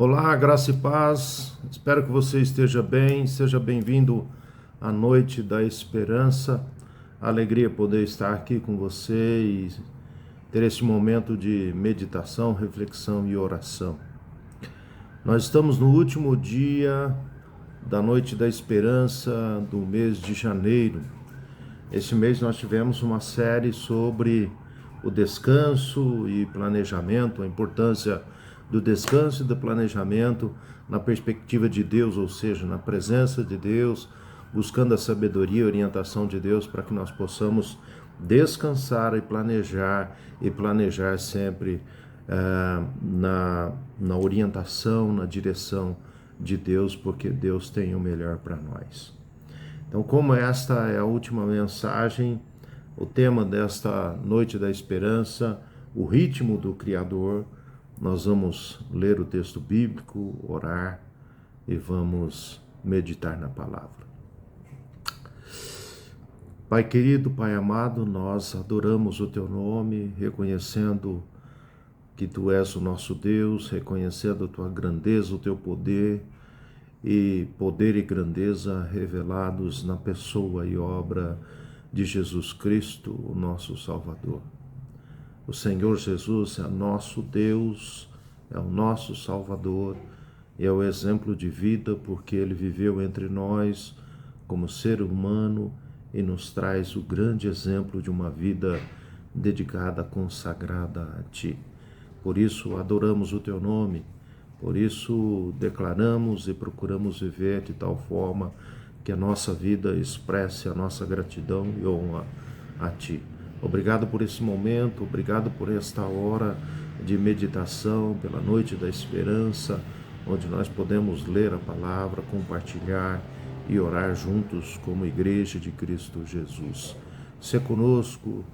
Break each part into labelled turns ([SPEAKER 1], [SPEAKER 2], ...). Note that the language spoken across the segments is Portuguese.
[SPEAKER 1] Olá, graça e paz. Espero que você esteja bem. Seja bem-vindo à Noite da Esperança. Alegria poder estar aqui com você e ter esse momento de meditação, reflexão e oração. Nós estamos no último dia da Noite da Esperança do mês de janeiro. Este mês nós tivemos uma série sobre o descanso e planejamento, a importância do descanso e do planejamento na perspectiva de Deus, ou seja, na presença de Deus, buscando a sabedoria e orientação de Deus para que nós possamos descansar e planejar sempre na orientação, na direção de Deus, porque Deus tem o melhor para nós. Então, como esta é a última mensagem, o tema desta Noite da Esperança, o ritmo do Criador, nós vamos ler o texto bíblico, orar e vamos meditar na palavra. Pai querido, Pai amado, nós adoramos o Teu nome, reconhecendo que Tu és o nosso Deus, reconhecendo a Tua grandeza, o Teu poder e grandeza revelados na pessoa e obra de Jesus Cristo, o nosso Salvador. O Senhor Jesus é nosso Deus, é o nosso Salvador, é o exemplo de vida porque Ele viveu entre nós como ser humano e nos traz o grande exemplo de uma vida dedicada, consagrada a Ti. Por isso adoramos o Teu nome, por isso declaramos e procuramos viver de tal forma que a nossa vida expresse a nossa gratidão e honra a Ti. Obrigado por esse momento, obrigado por esta hora de meditação, pela Noite da Esperança, onde nós podemos ler a palavra, compartilhar e orar juntos como Igreja de Cristo Jesus. Se conosco,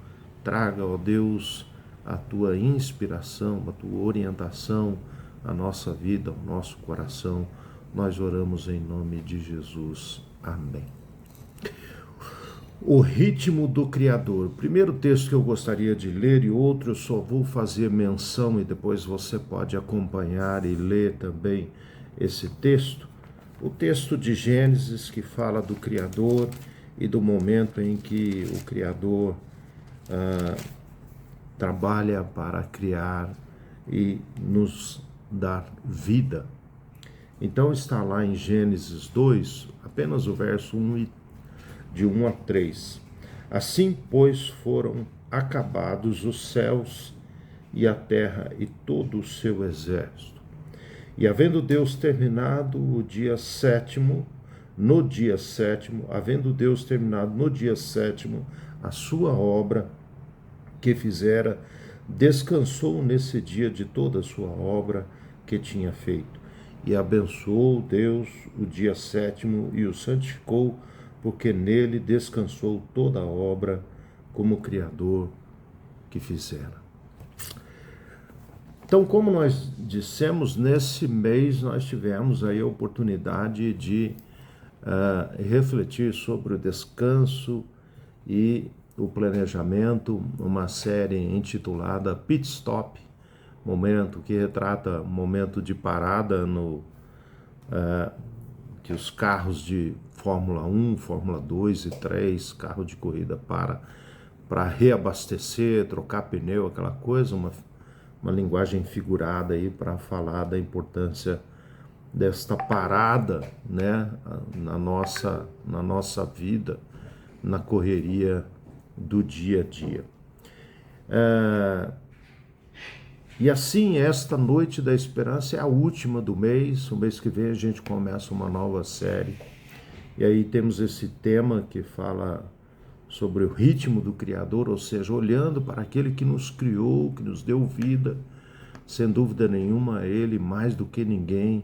[SPEAKER 1] traga, ó Deus, a Tua inspiração, a Tua orientação à nossa vida, ao nosso coração. Nós oramos em nome de Jesus. Amém. O ritmo do Criador. O primeiro texto que eu gostaria de ler e outro eu só vou fazer menção e depois você pode acompanhar e ler também esse texto. O texto de Gênesis que fala do Criador e do momento em que o Criador trabalha para criar e nos dar vida. Então está lá em Gênesis 2, apenas o verso 1 de 1 a 3. Assim, pois, foram acabados os céus e a terra e todo o seu exército. E havendo Deus terminado no dia sétimo, a sua obra que fizera, descansou nesse dia de toda a sua obra que tinha feito. E abençoou Deus o dia sétimo e o santificou, porque nele descansou toda a obra como Criador que fizera. Então, como nós dissemos, nesse mês nós tivemos aí a oportunidade de refletir sobre o descanso e o planejamento, uma série intitulada Pit Stop, momento que retrata momento de parada que os carros de Fórmula 1, Fórmula 2 e 3, carro de corrida para reabastecer, trocar pneu, aquela coisa, uma linguagem figurada aí para falar da importância desta parada, né, na nossa vida, na correria do dia a dia. E assim, esta Noite da Esperança é a última do mês. O mês que vem a gente começa uma nova série. E aí temos esse tema que fala sobre o ritmo do Criador, ou seja, olhando para aquele que nos criou, que nos deu vida. Sem dúvida nenhuma, Ele, mais do que ninguém,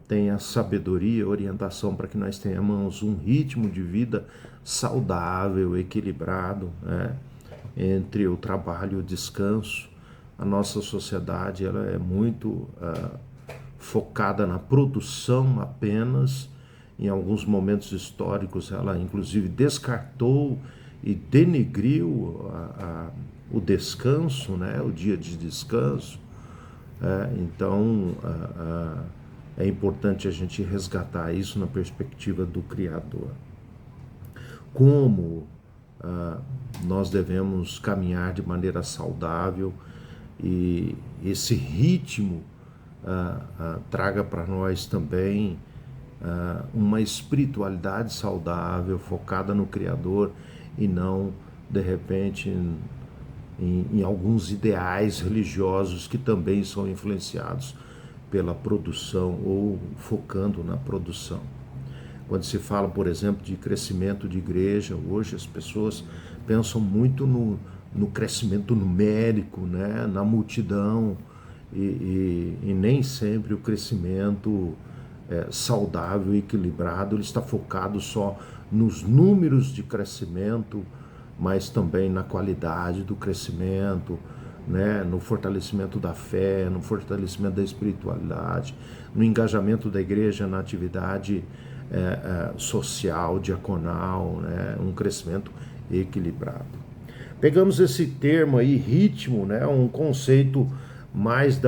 [SPEAKER 1] tem a sabedoria, a orientação para que nós tenhamos um ritmo de vida saudável, equilibrado, né, entre o trabalho e o descanso. A nossa sociedade ela é muito focada na produção apenas. Em alguns momentos históricos, ela inclusive descartou e denegriu o descanso, né? O dia de descanso. Então, é importante a gente resgatar isso na perspectiva do Criador. Como nós devemos caminhar de maneira saudável e esse ritmo traga para nós também uma espiritualidade saudável, focada no Criador e não, de repente, em alguns ideais religiosos que também são influenciados pela produção ou focando na produção. Quando se fala, por exemplo, de crescimento de igreja, hoje as pessoas pensam muito no crescimento numérico, né, na multidão, e nem sempre o crescimento saudável e equilibrado ele está focado só nos números de crescimento, mas também na qualidade do crescimento, né, no fortalecimento da fé, no fortalecimento da espiritualidade, no engajamento da igreja na atividade social, diaconal, né, um crescimento equilibrado. Pegamos esse termo aí, ritmo, né, um conceito mais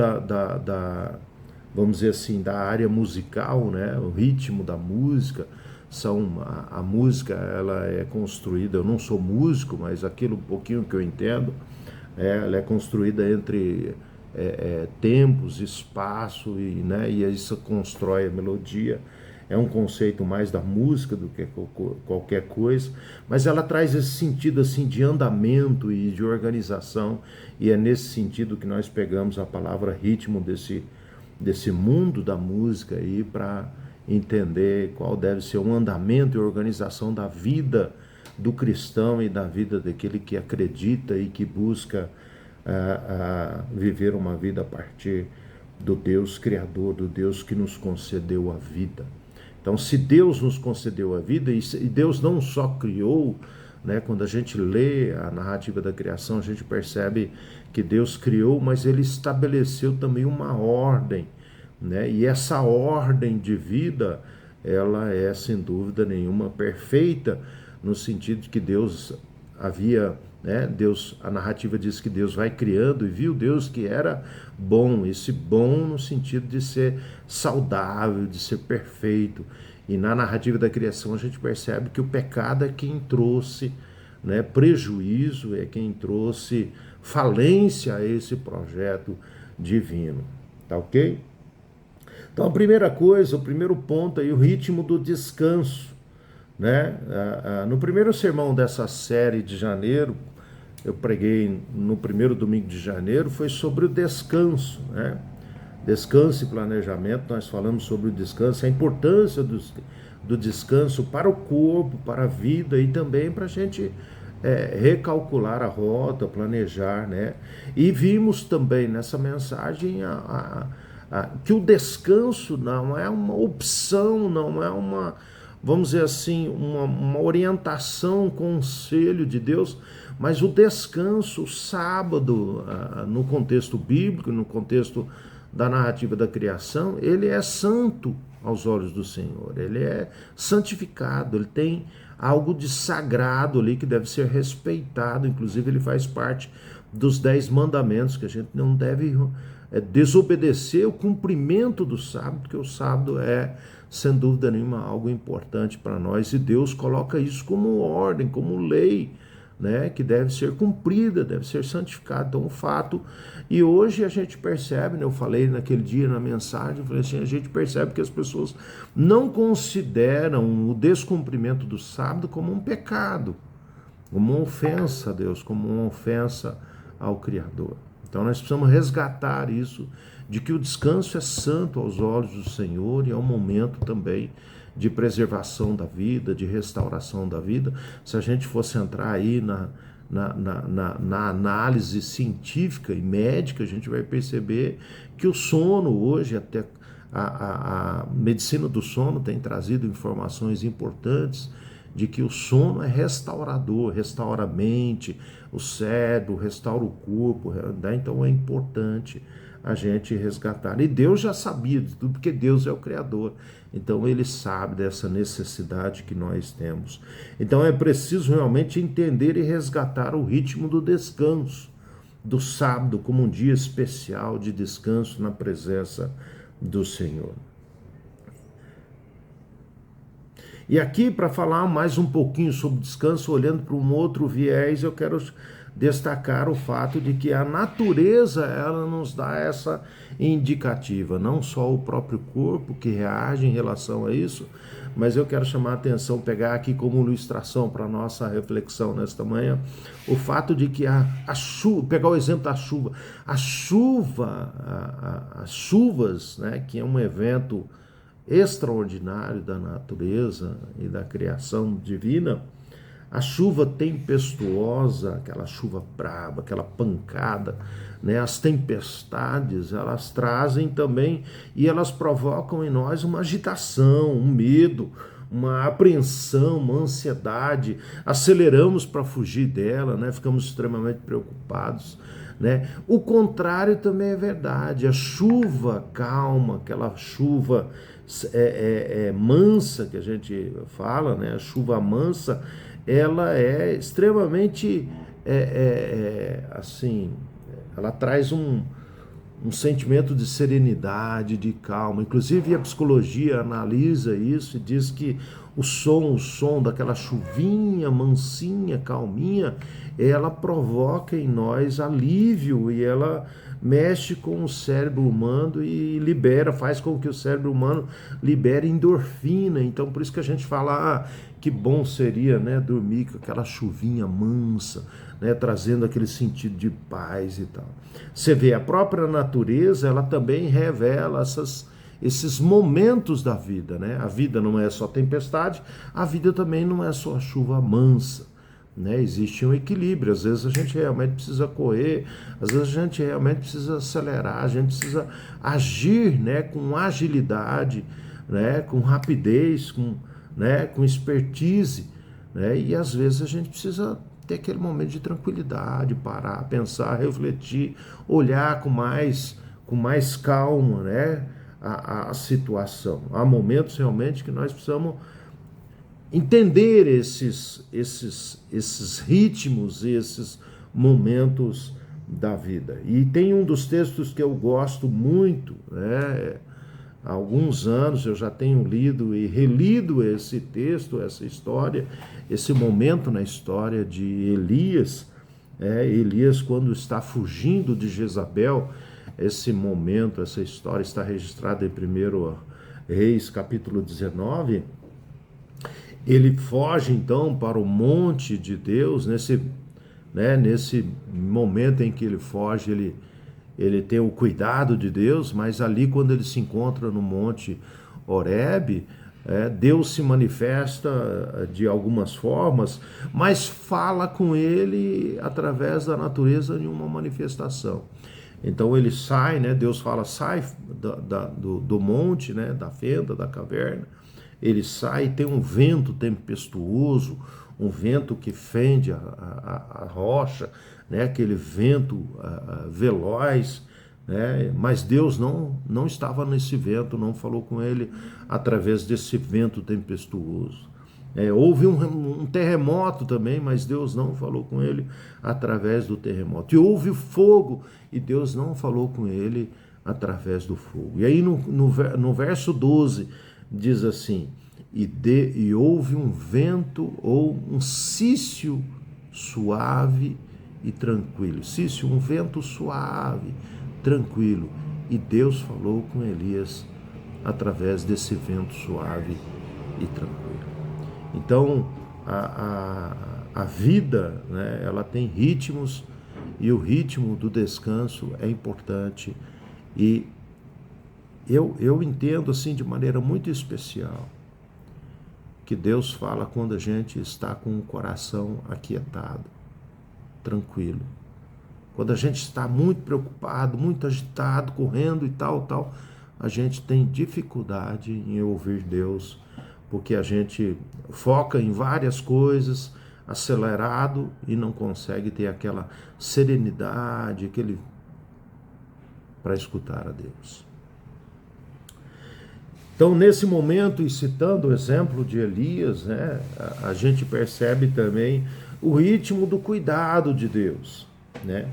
[SPEAKER 1] vamos dizer assim, da área musical, né, o ritmo da música. A música, ela é construída, eu não sou músico, mas aquilo um pouquinho que eu entendo, ela é construída entre tempos, espaço, né, e isso constrói a melodia. É um conceito mais da música do que qualquer coisa, mas ela traz esse sentido assim de andamento e de organização, e é nesse sentido que nós pegamos a palavra ritmo desse mundo da música aí para entender qual deve ser o andamento e organização da vida do cristão e da vida daquele que acredita e que busca viver uma vida a partir do Deus Criador, do Deus que nos concedeu a vida. Então, se Deus nos concedeu a vida, e Deus não só criou, né, quando a gente lê a narrativa da criação, a gente percebe que Deus criou, mas Ele estabeleceu também uma ordem, né, e essa ordem de vida, ela é, sem dúvida nenhuma, perfeita, no sentido de que Deus havia, né, a narrativa diz que Deus vai criando e viu Deus que era bom, esse bom no sentido de ser saudável, de ser perfeito. E na narrativa da criação a gente percebe que o pecado é quem trouxe, né, prejuízo, é quem trouxe falência a esse projeto divino. Tá ok? Então a primeira coisa, o primeiro ponto aí, o ritmo do descanso, né? No primeiro sermão dessa série de janeiro, eu preguei no primeiro domingo de janeiro, foi sobre o descanso, né? Descanso e planejamento, nós falamos sobre o descanso, a importância do descanso para o corpo, para a vida e também para a gente recalcular a rota, planejar, né? E vimos também nessa mensagem que o descanso não é uma opção, não é uma, vamos dizer assim, uma orientação, um conselho de Deus, mas o descanso, o sábado, no contexto bíblico, no contexto da narrativa da criação, ele é santo aos olhos do Senhor, ele é santificado, ele tem algo de sagrado ali que deve ser respeitado, inclusive ele faz parte dos 10 mandamentos, que a gente não deve desobedecer o cumprimento do sábado, porque o sábado é, sem dúvida nenhuma, algo importante para nós, e Deus coloca isso como ordem, como lei, né, que deve ser cumprida, deve ser santificada. Então, o fato, e hoje a gente percebe, né, eu falei naquele dia na mensagem, eu falei assim, a gente percebe que as pessoas não consideram o descumprimento do sábado como um pecado, como uma ofensa a Deus, como uma ofensa ao Criador. Então nós precisamos resgatar isso, de que o descanso é santo aos olhos do Senhor e é um momento também de preservação da vida, de restauração da vida. Se a gente fosse entrar aí na análise científica e médica, a gente vai perceber que o sono hoje, até a medicina do sono tem trazido informações importantes de que o sono é restaurador, restaura a mente, o cérebro, restaura o corpo, né? Então é importante a gente resgatar. E Deus já sabia de tudo, porque Deus é o Criador. Então Ele sabe dessa necessidade que nós temos. Então é preciso realmente entender e resgatar o ritmo do descanso, do sábado como um dia especial de descanso na presença do Senhor. E aqui, para falar mais um pouquinho sobre descanso, olhando para um outro viés, eu quero destacar o fato de que a natureza, ela nos dá essa indicativa, não só o próprio corpo que reage em relação a isso, mas eu quero chamar a atenção, pegar aqui como ilustração para a nossa reflexão nesta manhã, o fato de que a chuva, pegar o exemplo da chuva, as chuvas, né, que é um evento extraordinário da natureza e da criação divina, a chuva tempestuosa, aquela chuva braba, aquela pancada, né? As tempestades, elas trazem também e elas provocam em nós uma agitação, um medo, uma apreensão, uma ansiedade. Aceleramos para fugir dela, né? Ficamos extremamente preocupados, né? O contrário também é verdade. A chuva calma, aquela chuva mansa que a gente fala, né? A chuva mansa, ela é extremamente assim, ela traz um sentimento de serenidade, de calma. Inclusive a psicologia analisa isso e diz que o som daquela chuvinha mansinha, calminha, ela provoca em nós alívio e ela mexe com o cérebro humano e faz com que o cérebro humano libere endorfina. Então por isso que a gente fala, que bom seria, né, dormir com aquela chuvinha mansa, né, trazendo aquele sentido de paz e tal. Você vê, a própria natureza, ela também revela esses momentos da vida, né? A vida não é só tempestade, a vida também não é só chuva mansa, né? Existe um equilíbrio. Às vezes a gente realmente precisa correr, às vezes a gente realmente precisa acelerar, a gente precisa agir, né, com agilidade, né, com rapidez, com expertise, né? E às vezes a gente precisa ter aquele momento de tranquilidade, parar, pensar, refletir, olhar com mais calma, né, a situação. Há momentos realmente que nós precisamos entender esses ritmos, esses momentos da vida. E tem um dos textos que eu gosto muito, né? Há alguns anos eu já tenho lido e relido esse texto, essa história, esse momento na história de Elias. Elias, quando está fugindo de Jezabel, esse momento, essa história está registrada em 1 Reis, capítulo 19. Ele foge então para o monte de Deus. Nesse momento em que ele foge, ele tem o cuidado de Deus, mas ali quando ele se encontra no monte Horebe, Deus se manifesta de algumas formas, mas fala com ele através da natureza em uma manifestação. Então ele sai, né? Deus fala, sai do monte, né? Da fenda, da caverna. Ele sai, tem um vento tempestuoso, um vento que fende a rocha, né? Aquele vento veloz, né? Mas Deus não estava nesse vento, não falou com ele através desse vento tempestuoso. Houve um terremoto também, mas Deus não falou com ele através do terremoto. E houve fogo, e Deus não falou com ele através do fogo. E aí no verso 12 diz assim, e houve um vento ou um cício suave e tranquilo. Cício, um vento suave, tranquilo. E Deus falou com Elias através desse vento suave e tranquilo. Então, a vida, né, ela tem ritmos, e o ritmo do descanso é importante. E eu entendo assim de maneira muito especial que Deus fala quando a gente está com o coração aquietado, tranquilo. Quando a gente está muito preocupado, muito agitado, correndo e tal, a gente tem dificuldade em ouvir Deus, porque a gente foca em várias coisas, acelerado, e não consegue ter aquela serenidade, para escutar a Deus. Então, nesse momento, e citando o exemplo de Elias, né, a gente percebe também o ritmo do cuidado de Deus, né?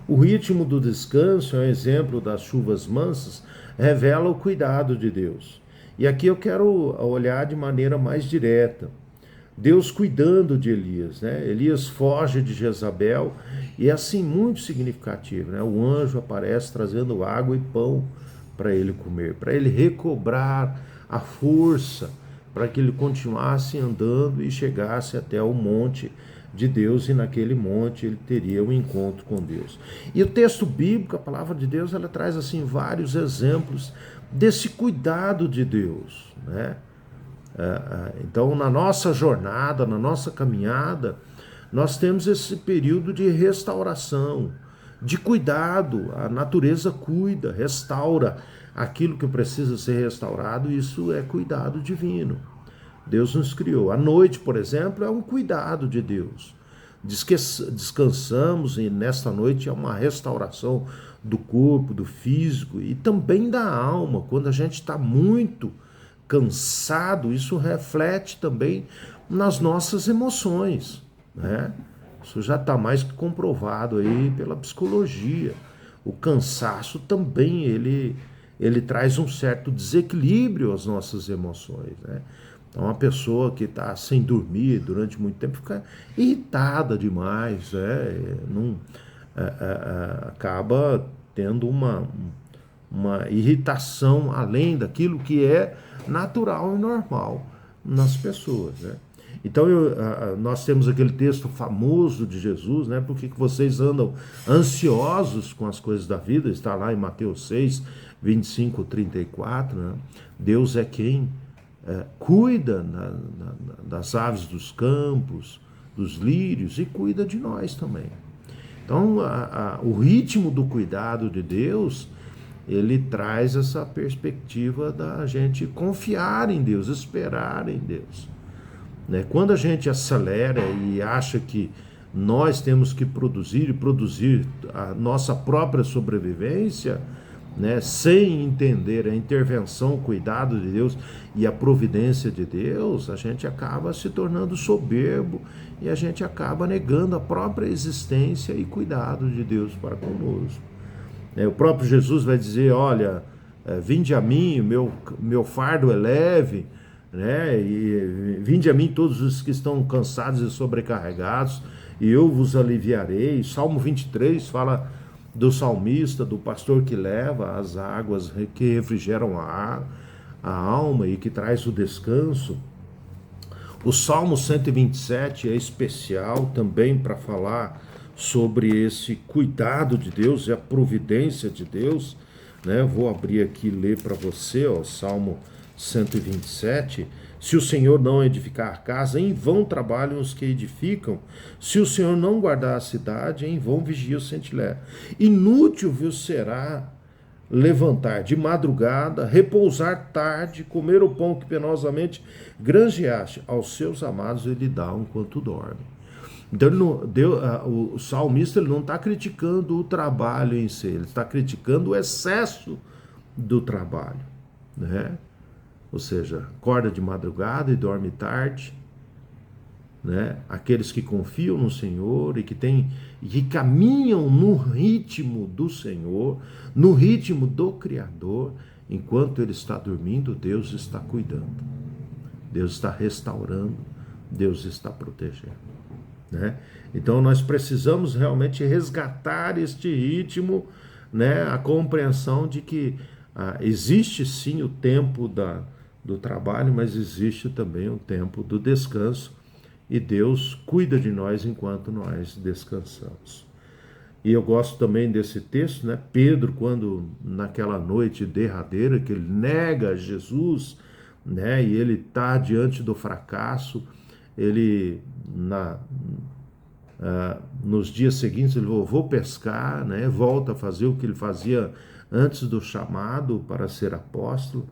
[SPEAKER 1] O ritmo do descanso, é um exemplo das chuvas mansas, revela o cuidado de Deus. E aqui eu quero olhar de maneira mais direta. Deus cuidando de Elias, né? Elias foge de Jezabel e é assim muito significativo, né? O anjo aparece trazendo água e pão para ele comer, para ele recobrar a força, para que ele continuasse andando e chegasse até o monte de Deus, e naquele monte ele teria um encontro com Deus. E o texto bíblico, a palavra de Deus, ela traz assim vários exemplos desse cuidado de Deus, né? Então, na nossa jornada, na nossa caminhada, nós temos esse período de restauração, de cuidado. A natureza cuida, restaura aquilo que precisa ser restaurado, isso é cuidado divino. Deus nos criou. A noite, por exemplo, é um cuidado de Deus. Descansamos e nesta noite é uma restauração do corpo, do físico e também da alma. Quando a gente está muito cansado, isso reflete também nas nossas emoções, né? Isso já está mais que comprovado aí pela psicologia. O cansaço também, ele traz um certo desequilíbrio às nossas emoções, né? Então, uma pessoa que está sem dormir durante muito tempo fica irritada demais, né? Não, acaba tendo uma irritação além daquilo que é natural e normal nas pessoas, né? Então nós temos aquele texto famoso de Jesus, né? Por que vocês andam ansiosos com as coisas da vida? Está lá em Mateus 6, 25, 34, né? Deus é quem cuida das aves dos campos, dos lírios, e cuida de nós também. Então o ritmo do cuidado de Deus, ele traz essa perspectiva da gente confiar em Deus, esperar em Deus, né? Quando a gente acelera e acha que nós temos que produzir a nossa própria sobrevivência, né, sem entender a intervenção, o cuidado de Deus e a providência de Deus, a gente acaba se tornando soberbo e a gente acaba negando a própria existência e cuidado de Deus para conosco. O próprio Jesus vai dizer, olha, vinde a mim, meu fardo é leve, né? E vinde a mim todos os que estão cansados e sobrecarregados, e eu vos aliviarei. Salmo 23 fala do salmista, do pastor que leva as águas que refrigeram a alma e que traz o descanso. O Salmo 127 é especial também para falar sobre esse cuidado de Deus e a providência de Deus, né? Vou abrir aqui e ler para você, ó, Salmo 127. Se o Senhor não edificar a casa, em vão trabalham os que edificam. Se o Senhor não guardar a cidade, em vão vigia o sentinela. Inútil vos será levantar de madrugada, repousar tarde, comer o pão que penosamente granjeaste. Aos seus amados ele dá enquanto dorme. Então o salmista, ele não está criticando o trabalho em si, ele está criticando o excesso do trabalho, né? Ou seja, acorda de madrugada e dorme tarde, né? Aqueles que confiam no Senhor e que caminham no ritmo do Senhor, no ritmo do Criador, enquanto ele está dormindo, Deus está cuidando, Deus está restaurando, Deus está protegendo, né? Então nós precisamos realmente resgatar este ritmo, né? A compreensão de que existe sim o tempo do trabalho, mas existe também o tempo do descanso, e Deus cuida de nós enquanto nós descansamos. E eu gosto também desse texto, né? Pedro, quando naquela noite derradeira que ele nega Jesus, né? E ele está diante do fracasso, ele nos dias seguintes ele falou, vou pescar, né? Volta a fazer o que ele fazia antes do chamado para ser apóstolo.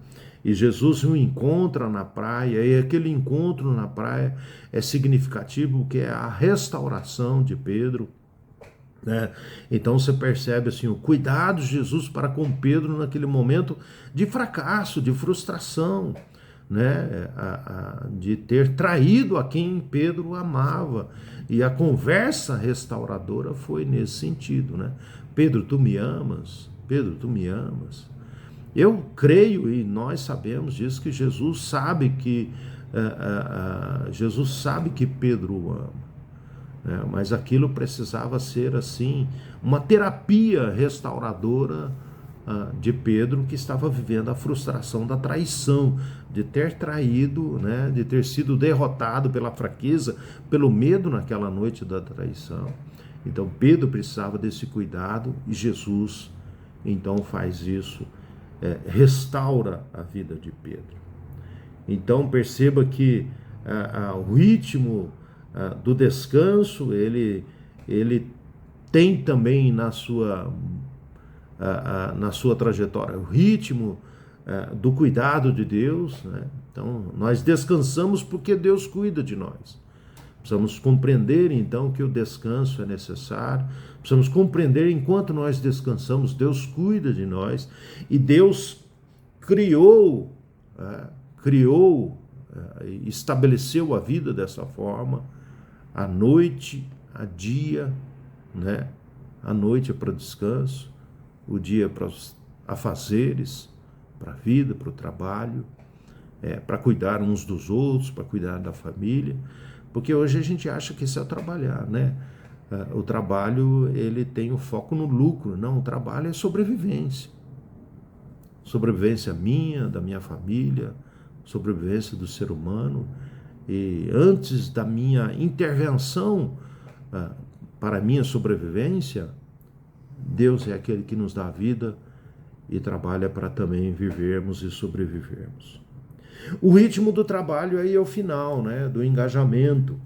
[SPEAKER 1] E Jesus o encontra na praia, e aquele encontro na praia é significativo, que é a restauração de Pedro, né? Então você percebe assim, o cuidado de Jesus para com Pedro naquele momento de fracasso, de frustração, né, de ter traído a quem Pedro amava. E a conversa restauradora foi nesse sentido, né? Pedro, tu me amas? Pedro, tu me amas? Eu creio, e nós sabemos disso, que Jesus sabe que Pedro o ama. Mas aquilo precisava ser assim uma terapia restauradora de Pedro, que estava vivendo a frustração da traição, de ter traído, né, de ter sido derrotado pela fraqueza, pelo medo naquela noite da traição. Então Pedro precisava desse cuidado e Jesus então faz isso, restaura a vida de Pedro. Então perceba que o ritmo do descanso, ele tem também na sua trajetória o ritmo do cuidado de Deus, né? Então nós descansamos porque Deus cuida de nós. Precisamos compreender então que o descanso é necessário. Precisamos compreender, enquanto nós descansamos, Deus cuida de nós, e Deus estabeleceu a vida dessa forma. A noite, a dia, né? A noite é para descanso, o dia é para os afazeres, para a vida, para o trabalho, para cuidar uns dos outros, para cuidar da família, porque hoje a gente acha que isso é trabalhar, né? O trabalho, ele tem o foco no lucro. Não, o trabalho é sobrevivência. Sobrevivência minha, da minha família, sobrevivência do ser humano. E antes da minha intervenção para a minha sobrevivência, Deus é aquele que nos dá a vida e trabalha para também vivermos e sobrevivermos. O ritmo do trabalho aí é o final, né, do engajamento.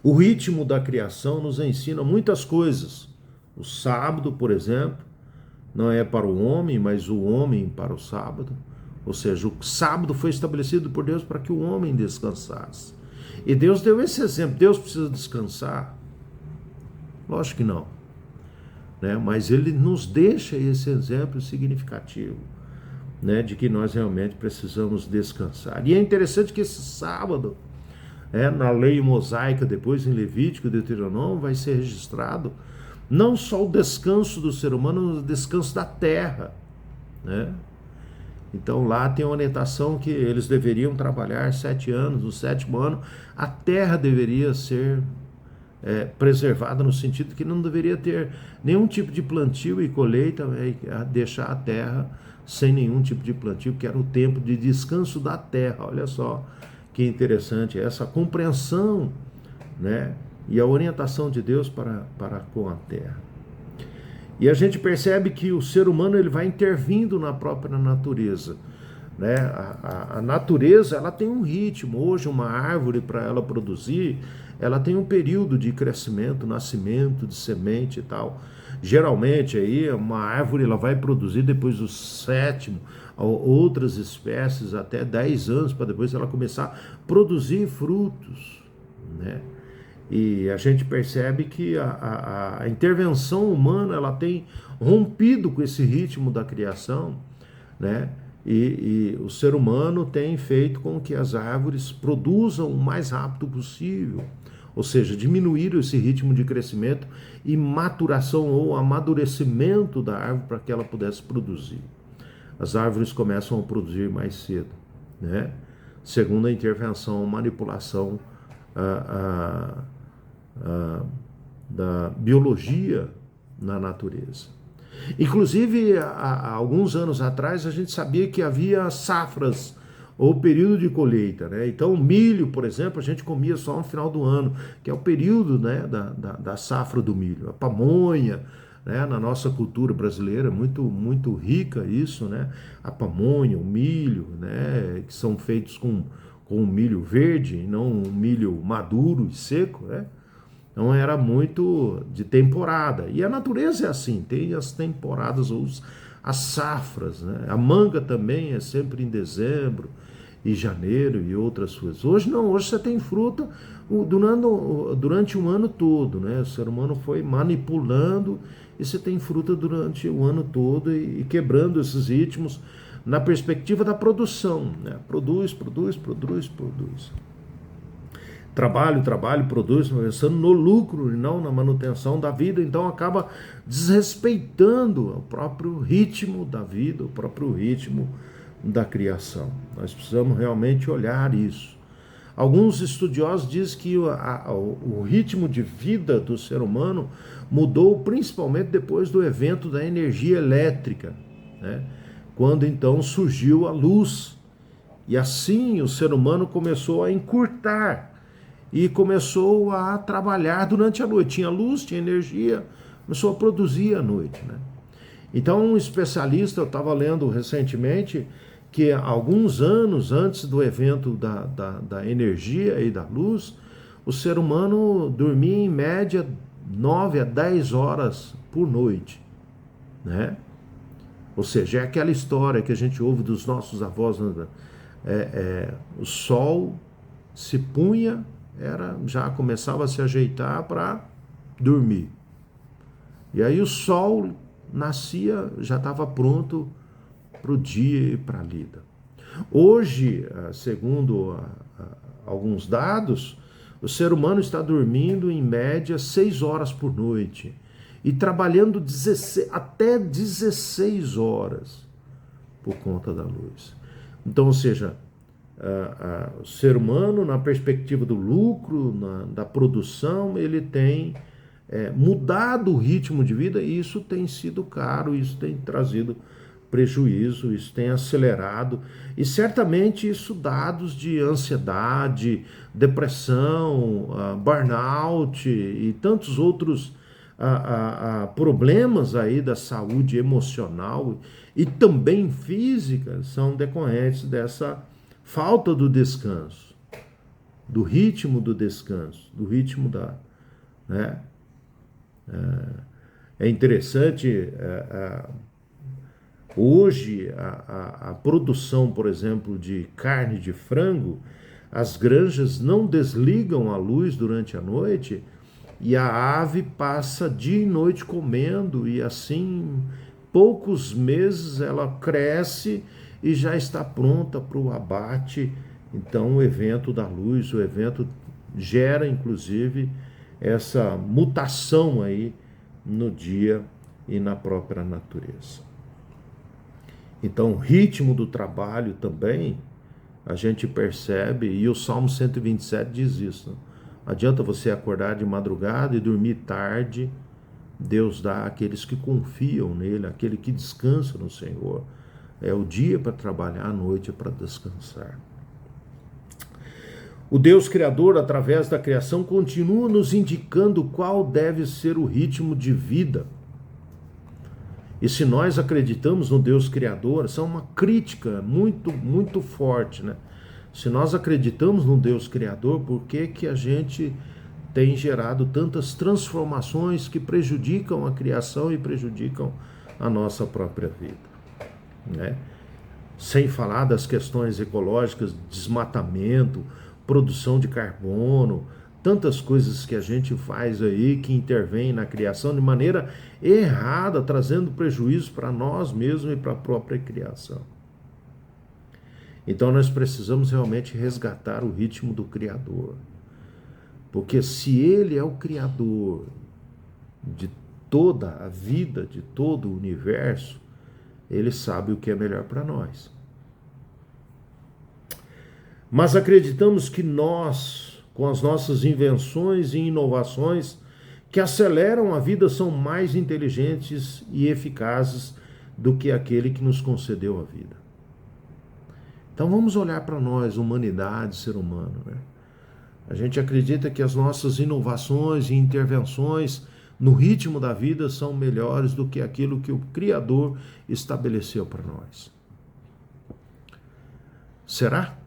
[SPEAKER 1] O ritmo da criação nos ensina muitas coisas. O sábado, por exemplo, não é para o homem, mas o homem para o sábado. Ou seja, o sábado foi estabelecido por Deus para que o homem descansasse. E Deus deu esse exemplo. Deus precisa descansar? Lógico que não, né? Mas ele nos deixa esse exemplo significativo, né, de que nós realmente precisamos descansar. E é interessante que esse sábado, na lei mosaica, depois em Levítico e Deuteronômio, vai ser registrado não só o descanso do ser humano, mas o descanso da terra, né? Então lá tem uma orientação que eles deveriam trabalhar 7 anos, no 7º ano a terra deveria ser preservada, no sentido que não deveria ter nenhum tipo de plantio e colheita, deixar a terra sem nenhum tipo de plantio, que era o tempo de descanso da terra. Olha só que interessante essa compreensão, né, e a orientação de Deus para com a terra. E a gente percebe que o ser humano, ele vai intervindo na própria natureza, né? A natureza, ela tem um ritmo. Hoje uma árvore, para ela produzir, ela tem um período de crescimento, nascimento de semente e tal. Geralmente aí uma árvore, ela vai produzir depois do 7º, outras espécies até 10 anos, para depois ela começar a produzir frutos, né? E a gente percebe que a intervenção humana, ela tem rompido com esse ritmo da criação, né? E o ser humano tem feito com que as árvores produzam o mais rápido possível, ou seja, diminuir esse ritmo de crescimento e maturação ou amadurecimento da árvore para que ela pudesse produzir. As árvores começam a produzir mais cedo, né? Segundo a intervenção, manipulação da biologia na natureza. Inclusive, há alguns anos atrás, a gente sabia que havia safras ou período de colheita, né? Então, o milho, por exemplo, a gente comia só no final do ano, que é o período, né, da safra do milho. A pamonha, né, na nossa cultura brasileira, muito rica isso, né? A pamonha, o milho, né, que são feitos com o milho verde, e não um milho maduro e seco, né? Então era muito de temporada. E a natureza é assim, tem as temporadas ou as safras, né? A manga também é sempre em dezembro. e janeiro e outras coisas. Hoje não, hoje você tem fruta durante um ano todo, né? O ser humano foi manipulando e você tem fruta durante o ano todo e quebrando esses ritmos na perspectiva da produção, né? Produz. Trabalho, produz, pensando no lucro e não na manutenção da vida, então acaba desrespeitando o próprio ritmo da vida, o próprio ritmo da criação. Nós precisamos realmente olhar isso. Alguns estudiosos dizem que o ritmo de vida do ser humano mudou principalmente depois do evento da energia elétrica, né? Quando então surgiu a luz. E assim o ser humano começou a encurtar e começou a trabalhar durante a noite. Tinha luz, tinha energia, começou a produzir à noite, né? Então, um especialista, eu estava lendo recentemente, que alguns anos antes do evento da energia e da luz, o ser humano dormia em média 9 a 10 horas por noite, né? Ou seja, é aquela história que a gente ouve dos nossos avós, né? O sol se punha, já começava a se ajeitar para dormir. E aí o sol nascia, já estava pronto para o dia e para a lida. Hoje, segundo alguns dados, o ser humano está dormindo em média 6 horas por noite e trabalhando até 16 horas por conta da luz. Então, ou seja, o ser humano, na perspectiva do lucro, da produção, ele tem mudado o ritmo de vida e isso tem sido caro, isso tem trazido prejuízo, isso tem acelerado e certamente isso dados de ansiedade, depressão, burnout e tantos outros problemas aí da saúde emocional e também física são decorrentes dessa falta do descanso, do ritmo do descanso, do ritmo né? É interessante, hoje a produção, por exemplo, de carne de frango, as granjas não desligam a luz durante a noite e a ave passa dia e noite comendo e assim, poucos meses ela cresce e já está pronta para o abate. Então o evento da luz, o evento gera inclusive essa mutação aí no dia e na própria natureza. Então o ritmo do trabalho também a gente percebe, e o Salmo 127 diz isso, não adianta você acordar de madrugada e dormir tarde, Deus dá àqueles que confiam nele, aquele que descansa no Senhor. É o dia para trabalhar, a noite é para descansar. O Deus Criador, através da criação, continua nos indicando qual deve ser o ritmo de vida. E se nós acreditamos no Deus Criador, essa é uma crítica muito, muito forte, né? Se nós acreditamos no Deus Criador, por que a gente tem gerado tantas transformações que prejudicam a criação e prejudicam a nossa própria vida, né? Sem falar das questões ecológicas, desmatamento, produção de carbono, tantas coisas que a gente faz aí que intervêm na criação de maneira errada, trazendo prejuízo para nós mesmos e para a própria criação. Então nós precisamos realmente resgatar o ritmo do Criador. Porque se Ele é o Criador de toda a vida, de todo o universo, Ele sabe o que é melhor para nós. Mas acreditamos que nós, com as nossas invenções e inovações que aceleram a vida, são mais inteligentes e eficazes do que aquele que nos concedeu a vida. Então vamos olhar para nós, humanidade, ser humano, né? A gente acredita que as nossas inovações e intervenções no ritmo da vida são melhores do que aquilo que o Criador estabeleceu para nós. Será?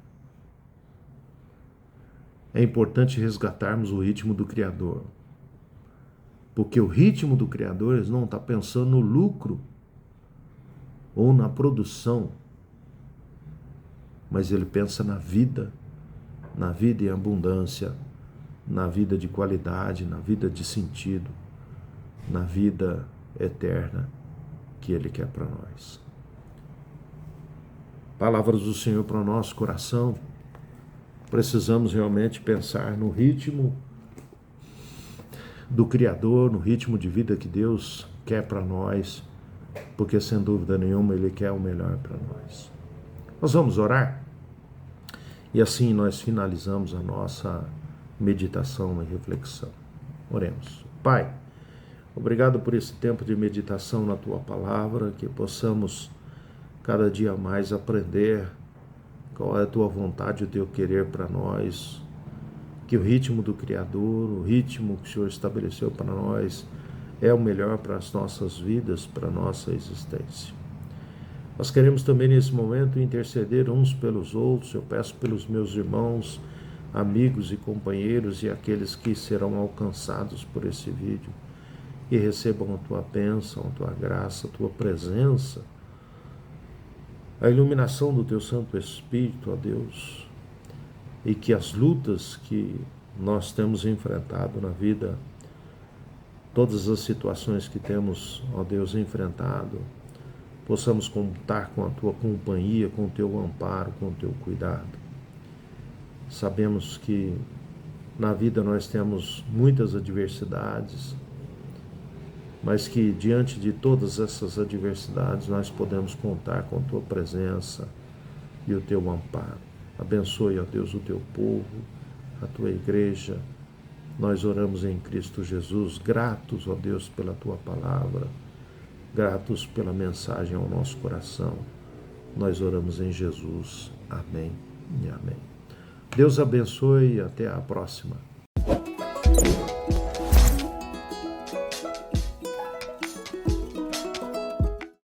[SPEAKER 1] É importante resgatarmos o ritmo do Criador. Porque o ritmo do Criador não está pensando no lucro ou na produção. mas ele pensa na vida em abundância, na vida de qualidade, na vida de sentido, na vida eterna que ele quer para nós. Palavras do Senhor para o nosso coração. Precisamos realmente pensar no ritmo do Criador, no ritmo de vida que Deus quer para nós, porque sem dúvida nenhuma Ele quer o melhor para nós. Nós vamos orar e assim nós finalizamos a nossa meditação e reflexão. Oremos. Pai, obrigado por esse tempo de meditação na Tua Palavra, que possamos cada dia mais aprender qual é a Tua vontade, o Teu querer para nós, que o ritmo do Criador, o ritmo que o Senhor estabeleceu para nós é o melhor para as nossas vidas, para a nossa existência. Nós queremos também nesse momento interceder uns pelos outros. Eu peço pelos meus irmãos, amigos e companheiros e aqueles que serão alcançados por esse vídeo e recebam a Tua bênção, a Tua graça, a Tua presença, a iluminação do Teu Santo Espírito, ó Deus, e que as lutas que nós temos enfrentado na vida, todas as situações que temos, ó Deus, enfrentado, possamos contar com a Tua companhia, com o Teu amparo, com o Teu cuidado. Sabemos que na vida nós temos muitas adversidades, mas que diante de todas essas adversidades nós podemos contar com a Tua presença e o Teu amparo. Abençoe, ó Deus, o Teu povo, a Tua igreja. Nós oramos em Cristo Jesus, gratos, ó Deus, pela Tua palavra, gratos pela mensagem ao nosso coração. Nós oramos em Jesus. Amém e amém. Deus abençoe e até a próxima.